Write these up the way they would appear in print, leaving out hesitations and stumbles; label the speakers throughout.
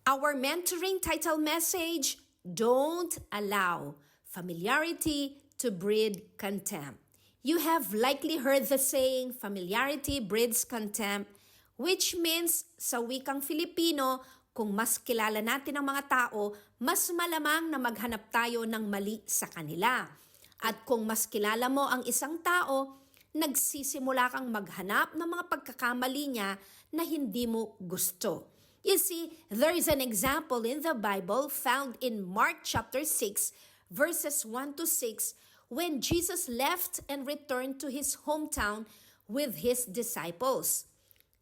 Speaker 1: Our mentoring title message, Don't Allow Familiarity to Breed Contempt. You have likely heard the saying, familiarity breeds contempt, which means sa wikang Filipino, kung mas kilala natin ang mga tao, mas malamang na maghanap tayo ng mali sa kanila. At kung mas kilala mo ang isang tao, nagsisimula kang maghanap ng mga pagkakamali niya na hindi mo gusto. You see, there is an example in the Bible found in Mark chapter 6, verses 1 to 6, when Jesus left and returned to his hometown with his disciples.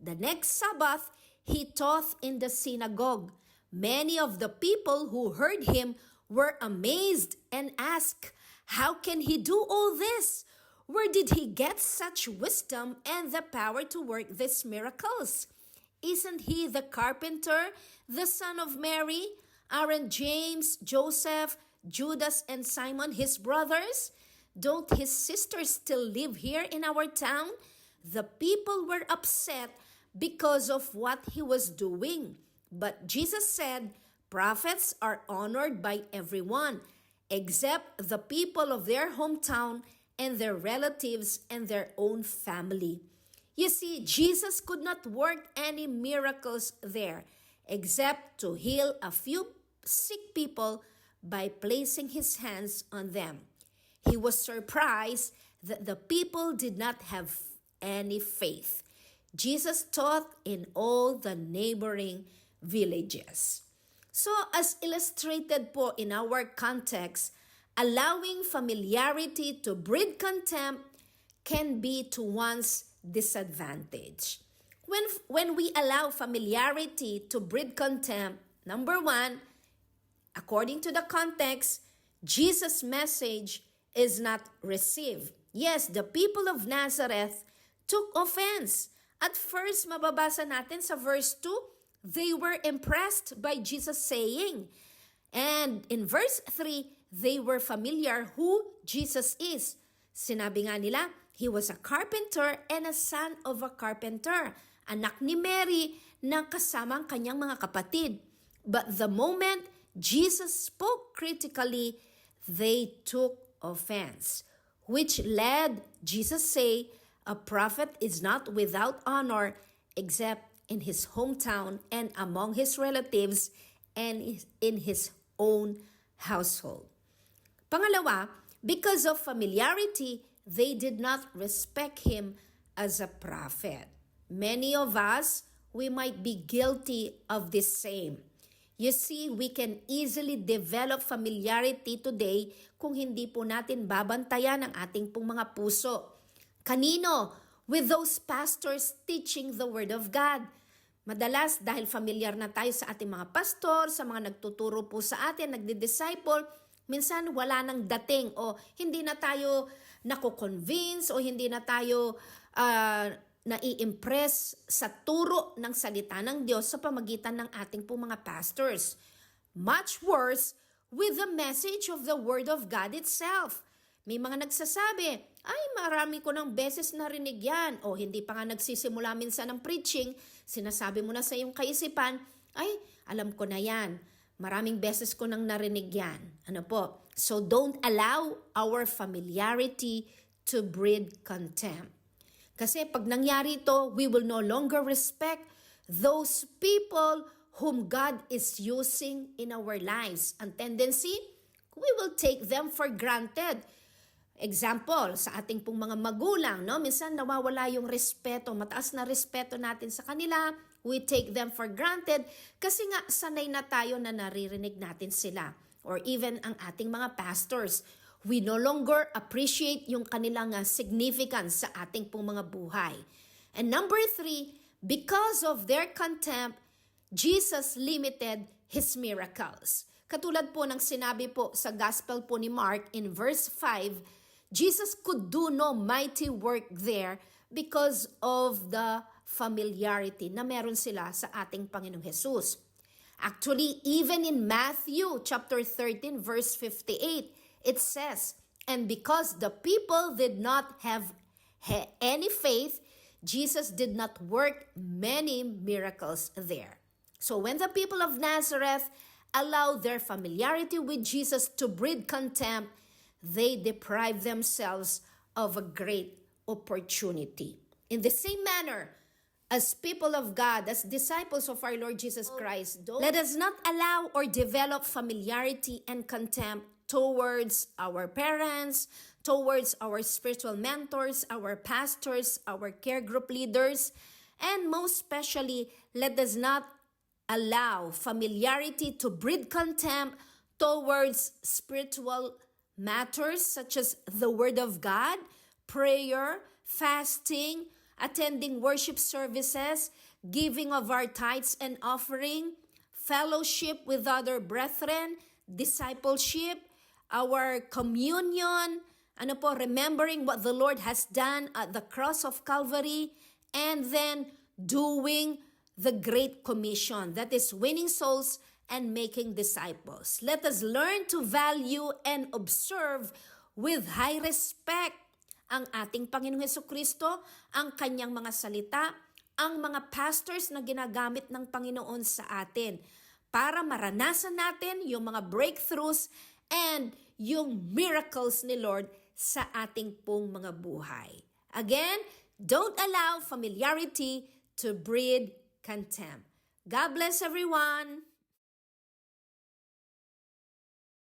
Speaker 1: The next Sabbath, he taught in the synagogue. Many of the people who heard him were amazed and asked, "How can he do all this? Where did he get such wisdom and the power to work these miracles? Isn't he the carpenter, the son of Mary? Aren't James, Joseph, Judas, and Simon his brothers? Don't his sisters still live here in our town?" The people were upset because of what he was doing. But Jesus said, "Prophets are honored by everyone, except the people of their hometown and their relatives and their own family." You see, Jesus could not work any miracles there except to heal a few sick people by placing his hands on them. He was surprised that the people did not have any faith. Jesus taught in all the neighboring villages. So as illustrated po in our context, allowing familiarity to breed contempt can be to one's disadvantage. When we allow familiarity to breed contempt, number one, according to the context, Jesus' message is not received. Yes, the people of Nazareth took offense. At first, mababasa natin sa verse 2, they were impressed by Jesus' saying. And in verse 3, they were familiar who Jesus is. Sinabi nga nila, he was a carpenter and a son of a carpenter, anak ni Mary na kasama ang kanyang mga kapatid. But the moment Jesus spoke critically, they took offense, which led Jesus say, a prophet is not without honor except in his hometown and among his relatives and in his own household. Pangalawa, because of familiarity, they did not respect him as a prophet. Many of us, we might be guilty of this same. You see, we can easily develop familiarity today kung hindi po natin babantayan ang ating pong mga puso. Kanino? With those pastors teaching the Word of God. Madalas, dahil familiar na tayo sa ating mga pastor, sa mga nagtuturo po sa atin, nagdi-disciple, minsan wala nang dating o hindi na tayo nako-convince o hindi na tayo nai-impress sa turo ng salita ng Diyos sa pamagitan ng ating pong mga pastors. Much worse with the message of the Word of God itself. May mga nagsasabi, ay marami ko ng beses narinig yan o hindi pa nga nagsisimula minsan ng preaching, sinasabi mo na sa iyong kaisipan, ay alam ko na yan. Maraming beses ko nang narinig yan. Ano po? So don't allow our familiarity to breed contempt. Kasi pag nangyari ito, we will no longer respect those people whom God is using in our lives. Ang tendency, we will take them for granted. Example, sa ating pong mga magulang, no? Minsan nawawala yung respeto, mataas na respeto natin sa kanila. We take them for granted kasi nga sanay na tayo na naririnig natin sila. Or even ang ating mga pastors, we no longer appreciate yung kanilang significance sa ating pong mga buhay. And number 3, because of their contempt, Jesus limited His miracles. Katulad po ng sinabi po sa Gospel po ni Mark in verse 5, Jesus could do no mighty work there because of the familiarity na meron sila sa ating Panginoong Jesus. Actually, even in Matthew chapter 13 verse 58, it says, "And because the people did not have any faith, Jesus did not work many miracles there." So when the people of Nazareth allowed their familiarity with Jesus to breed contempt, they deprived themselves of a great opportunity. In the same manner, as people of God, as disciples of our Lord Jesus Christ, let us not allow or develop familiarity and contempt towards our parents, towards our spiritual mentors, our pastors, our care group leaders, and most especially, let us not allow familiarity to breed contempt towards spiritual matters such as the Word of God, prayer, fasting, attending worship services, giving of our tithes and offering, fellowship with other brethren, discipleship, our communion, remembering what the Lord has done at the cross of Calvary, and then doing the Great Commission, that is winning souls and making disciples. Let us learn to value and observe with high respect ang ating Panginoong Hesukristo, ang kanyang mga salita, ang mga pastors na ginagamit ng Panginoon sa atin para maranasan natin yung mga breakthroughs and yung miracles ni Lord sa ating pong mga buhay. Again, don't allow familiarity to breed contempt. God bless everyone!